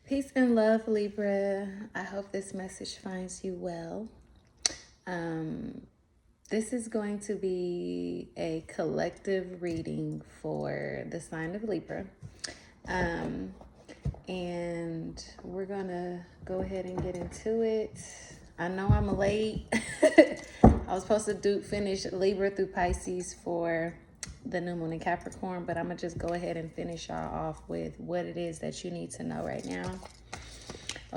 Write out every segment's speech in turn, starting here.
Peace and love, Libra. I hope this message finds you well. This is going to be a collective reading for the sign of Libra. And we're going to go ahead and get into it. I know I'm late. I was supposed to finish Libra through Pisces for the new moon in Capricorn, but I'm going to just go ahead and finish y'all off with what it is that you need to know right now.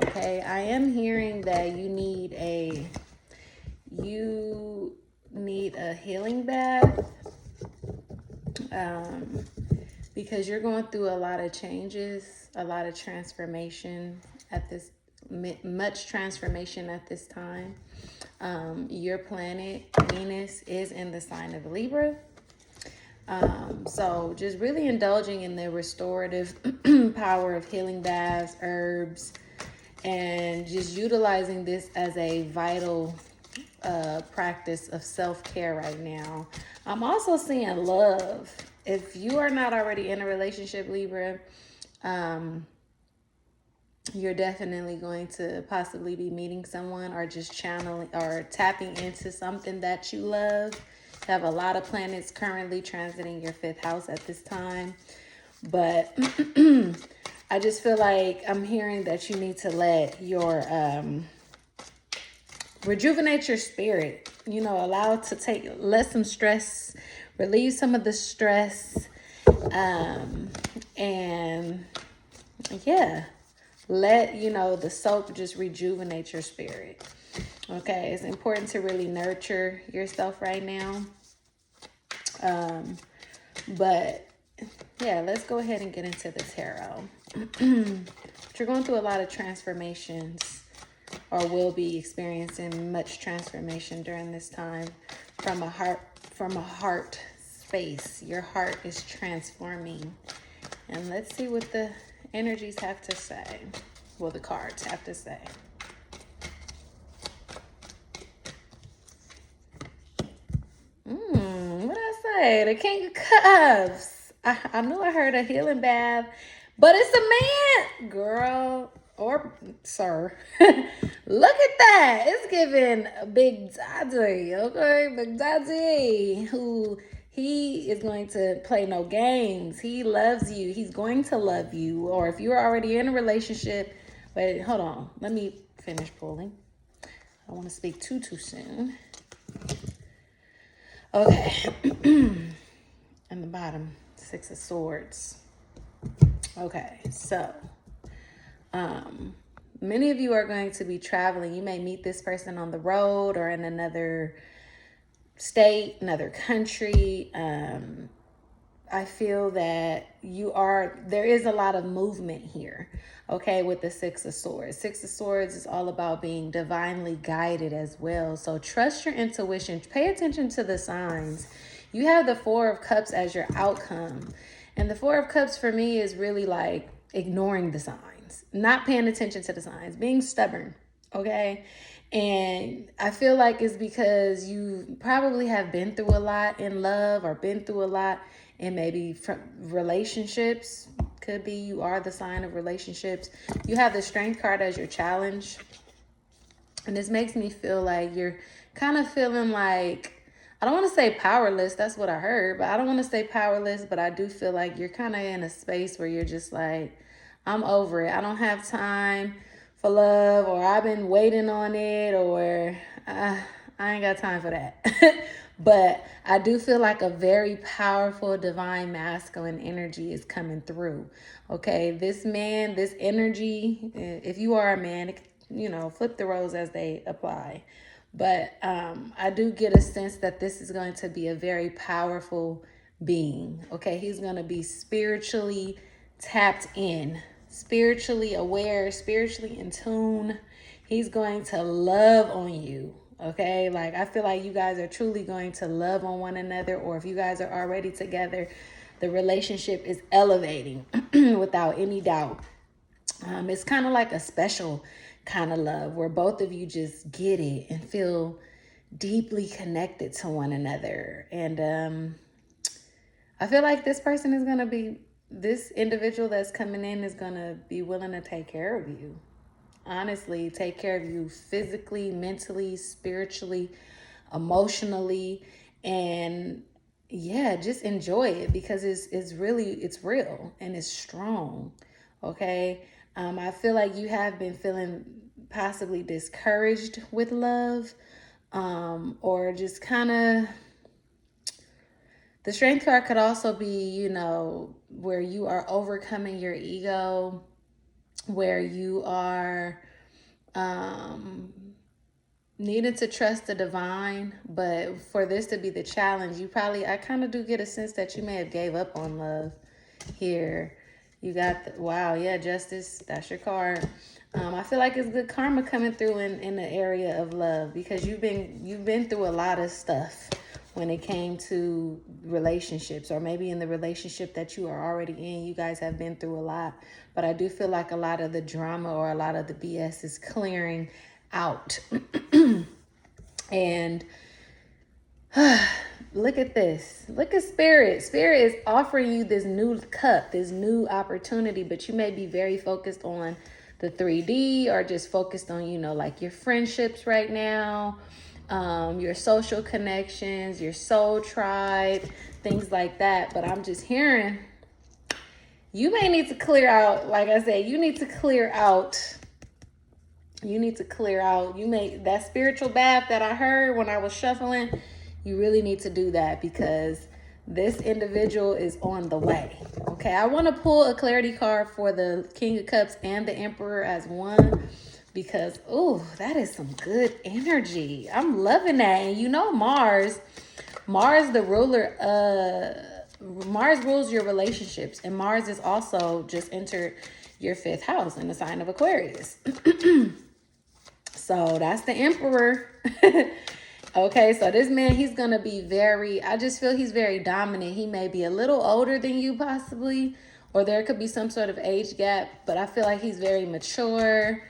Okay, I am hearing that you need a healing bath because you're going through a lot of changes, a lot of transformation much transformation at this time. Your planet Venus is in the sign of Libra. So just really indulging in the restorative power of healing baths, herbs, and just utilizing this as a vital practice of self-care right now. I'm also seeing love. If you are not already in a relationship, Libra, you're definitely going to possibly be meeting someone or just channeling or tapping into something that you love. You have a lot of planets currently transiting your 5th house at this time. But I just feel like I'm hearing that you need to let your rejuvenate your spirit, allow it to let some stress, relieve some of the stress, and yeah, let the soap just rejuvenate your spirit. Okay, it's important to really nurture yourself right now. But yeah, let's go ahead and get into the tarot. You're going through a lot of transformations, or will be experiencing much transformation during this time from a heart space. Your heart is transforming. And let's see what the energies have to say. Well, the cards have to say. What did I say? The King of Cups. I knew I heard a healing bath, but it's a man, girl or sir. Look at that. It's giving Big Daddy, okay? Big Daddy, who he is going to play no games. He loves you. He's going to love you. Or if you're already in a relationship, wait, hold on. Let me finish pulling. I don't want to speak too soon. Okay. And the bottom, 6 of Swords. Okay, so many of you are going to be traveling. You may meet this person on the road or in another state, another country. I feel that there is a lot of movement here, okay, with the 6 of Swords. 6 of Swords is all about being divinely guided as well. So trust your intuition. Pay attention to the signs. You have the 4 of Cups as your outcome. And the 4 of Cups for me is really like ignoring the signs, not paying attention to the signs, being stubborn, okay? And I feel like it's because you probably have been through a lot in love or been through a lot in maybe relationships. Could be you are the sign of relationships. You have the Strength card as your challenge. And this makes me feel like you're kind of feeling like, I don't want to say powerless. That's what I heard. But I don't want to say powerless. But I do feel like you're kind of in a space where you're just like, I'm over it. I don't have time for love, or I've been waiting on it, or I ain't got time for that. But I do feel like a very powerful divine masculine energy is coming through. Okay, this man, this energy, if you are a man, flip the roles as they apply. But I do get a sense that this is going to be a very powerful being. Okay, he's going to be spiritually tapped in, spiritually aware, spiritually in tune. He's going to love on you. Okay, like I feel like you guys are truly going to love on one another, or if you guys are already together, the relationship is elevating without any doubt. It's kind of like a special kind of love where both of you just get it and feel deeply connected to one another. And I feel like this person is going to be this individual that's coming in is going to be willing to take care of you. Honestly, take care of you physically, mentally, spiritually, emotionally, and yeah, just enjoy it because it's really, it's real and it's strong. Okay. I feel like you have been feeling possibly discouraged with love, or just kind of, the strength card could also be, where you are overcoming your ego, where you are needing to trust the divine. But for this to be the challenge, I kind of do get a sense that you may have gave up on love here. You got wow, yeah, Justice, that's your card. I feel like it's good karma coming through in the area of love, because you've been through a lot of stuff when it came to relationships, or maybe in the relationship that you are already in, you guys have been through a lot. But I do feel like a lot of the drama or a lot of the BS is clearing out. And look at this. Look at Spirit. Spirit is offering you this new cup, this new opportunity, but you may be very focused on the 3D, or just focused on, like your friendships right now, your social connections, your soul tribe, things like that. But I'm just hearing you may need to clear out, like I said, you need to clear out. That spiritual bath that I heard when I was shuffling, you really need to do that, because this individual is on the way. Okay, I want to pull a clarity card for the King of Cups and the Emperor as one, because, that is some good energy. I'm loving that. And Mars, the ruler, Mars rules your relationships, and Mars is also just entered your 5th house in the sign of Aquarius. So that's the Emperor. Okay, so this man, he's going to be I just feel he's very dominant. He may be a little older than you possibly, or there could be some sort of age gap, but I feel like he's very mature,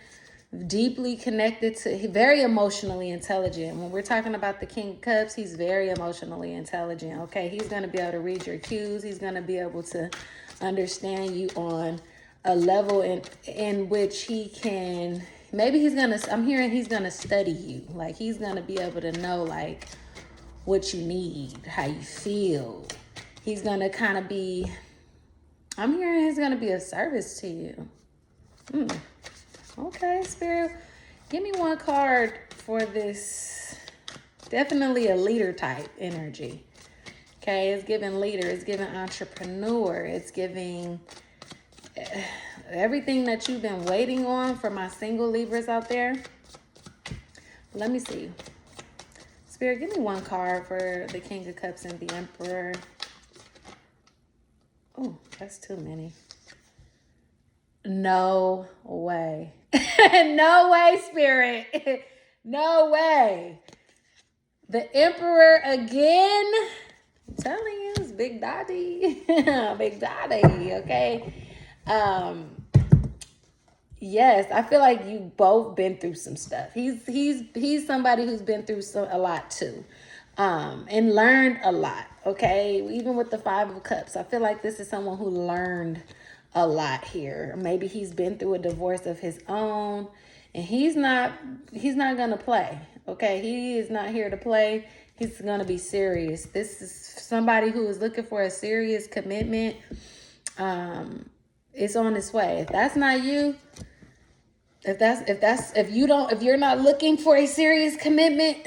deeply connected very emotionally intelligent. When we're talking about the King of Cups, he's very emotionally intelligent. Okay, he's going to be able to read your cues. He's going to be able to understand you on a level in which he can, I'm hearing he's going to study you. Like, he's going to be able to know, like, what you need, how you feel. He's going to kind of be, I'm hearing he's going to be of service to you. Okay, Spirit, give me one card for this. Definitely a leader type energy. Okay, it's giving leader, it's giving entrepreneur, it's giving everything that you've been waiting on for my single Libras out there. Let me see. Spirit, give me one card for the King of Cups and the Emperor. Oh, that's too many. No way. No way, Spirit. No way. The Emperor again. I'm telling you, it's Big Daddy. Big Daddy, okay? Yes, I feel like you both been through some stuff. He's somebody who's been through a lot too, and learned a lot. Okay, even with the 5 of Cups, I feel like this is someone who learned a lot here. Maybe he's been through a divorce of his own, and he's not gonna play. Okay, he is not here to play. He's gonna be serious. This is somebody who is looking for a serious commitment. It's on its way. If that's not you, if you're not looking for a serious commitment,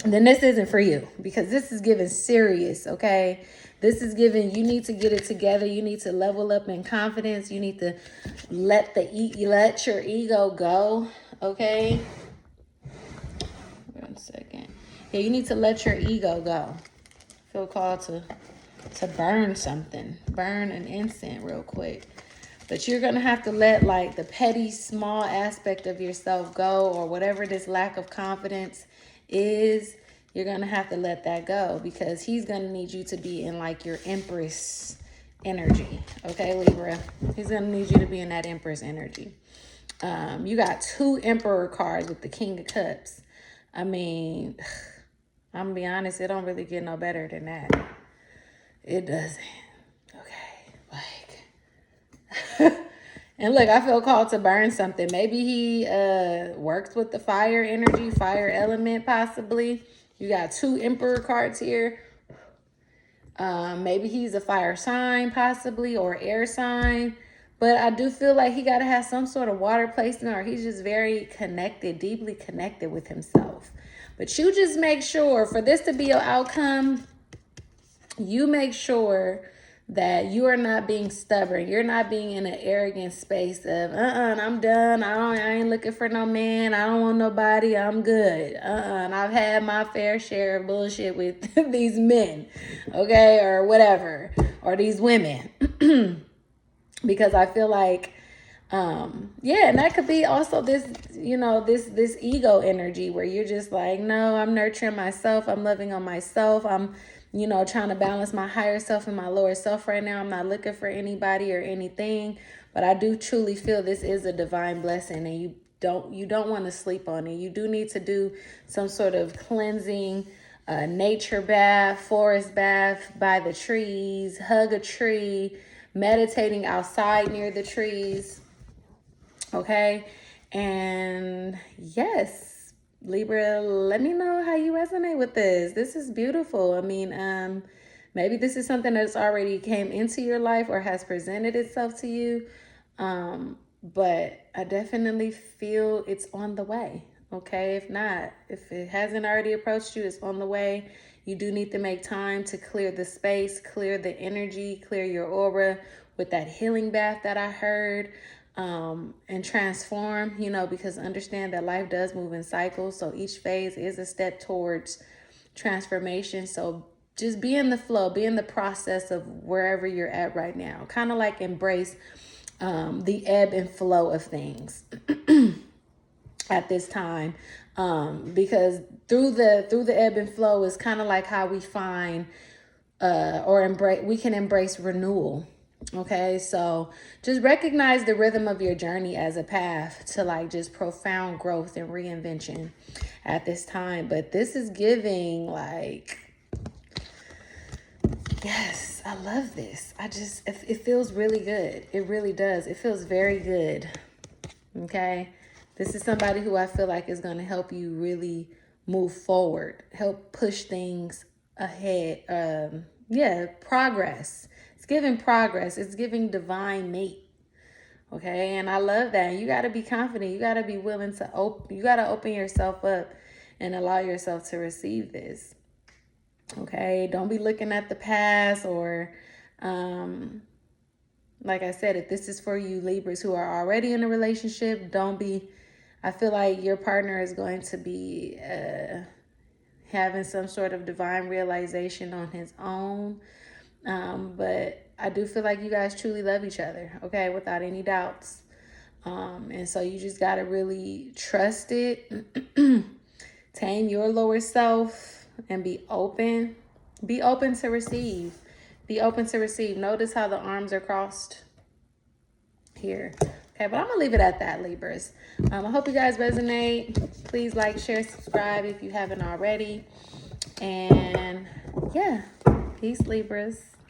then this isn't for you, because this is giving serious. Okay, this is giving, you need to get it together. You need to level up in confidence. You need to let your ego go. Okay, one second. Yeah, you need to let your ego go. Feel called to burn something, burn an incense real quick. But you're going to have to let, like, the petty, small aspect of yourself go, or whatever this lack of confidence is. You're going to have to let that go, because he's going to need you to be in, like, your Empress energy. Okay, Libra? He's going to need you to be in that Empress energy. You got 2 Emperor cards with the King of Cups. I mean, I'm going to be honest, it don't really get no better than that. It doesn't. Okay. And look, I feel called to burn something. Maybe he works with the fire energy, fire element, possibly. You got 2 Emperor cards here. Maybe he's a fire sign, possibly, or air sign. But I do feel like he got to have some sort of water placement, or he's just very connected, deeply connected with himself. But you just make sure, for this to be your outcome, you make sure that you are not being stubborn. You're not being in an arrogant space of, I'm done. I ain't looking for no man. I don't want nobody. I'm good. And I've had my fair share of bullshit with these men, okay, or whatever, or these women. Because I feel like, yeah, and that could be also this, this ego energy where you're just like, no, I'm nurturing myself. I'm loving on myself. I'm, trying to balance my higher self and my lower self right now. I'm not looking for anybody or anything, but I do truly feel this is a divine blessing, and you don't want to sleep on it. You do need to do some sort of cleansing, nature bath, forest bath by the trees, hug a tree, meditating outside near the trees. Okay. And yes, Libra, let me know how you resonate with this. This is beautiful. I mean, maybe this is something that's already came into your life or has presented itself to you. But I definitely feel it's on the way. Okay. If not, if it hasn't already approached you, it's on the way. You do need to make time to clear the space, clear the energy, clear your aura with that healing bath that I heard. And transform, because understand that life does move in cycles. So each phase is a step towards transformation. So just be in the flow, be in the process of wherever you're at right now. Kind of like embrace the ebb and flow of things at this time. Because through the ebb and flow is kind of like how we find we can embrace renewal. Okay, so just recognize the rhythm of your journey as a path to like just profound growth and reinvention at this time. But this is giving like, yes, I love this. It feels really good. It really does. It feels very good. Okay, this is somebody who I feel like is going to help you really move forward, help push things ahead. Progress. It's giving progress. It's giving divine mate. Okay. And I love that. You got to be confident. You got to be willing to you got to open yourself up and allow yourself to receive this. Okay. Don't be looking at the past or, like I said, if this is for you Libras who are already in a relationship, I feel like your partner is going to be, having some sort of divine realization on his own. But I do feel like you guys truly love each other, okay, without any doubts. And so you just got to really trust it, tame your lower self, and be open. Be open to receive. Be open to receive. Notice how the arms are crossed here. Okay, but I'm going to leave it at that, Libras. I hope you guys resonate. Please like, share, subscribe if you haven't already. And yeah, peace, Libras.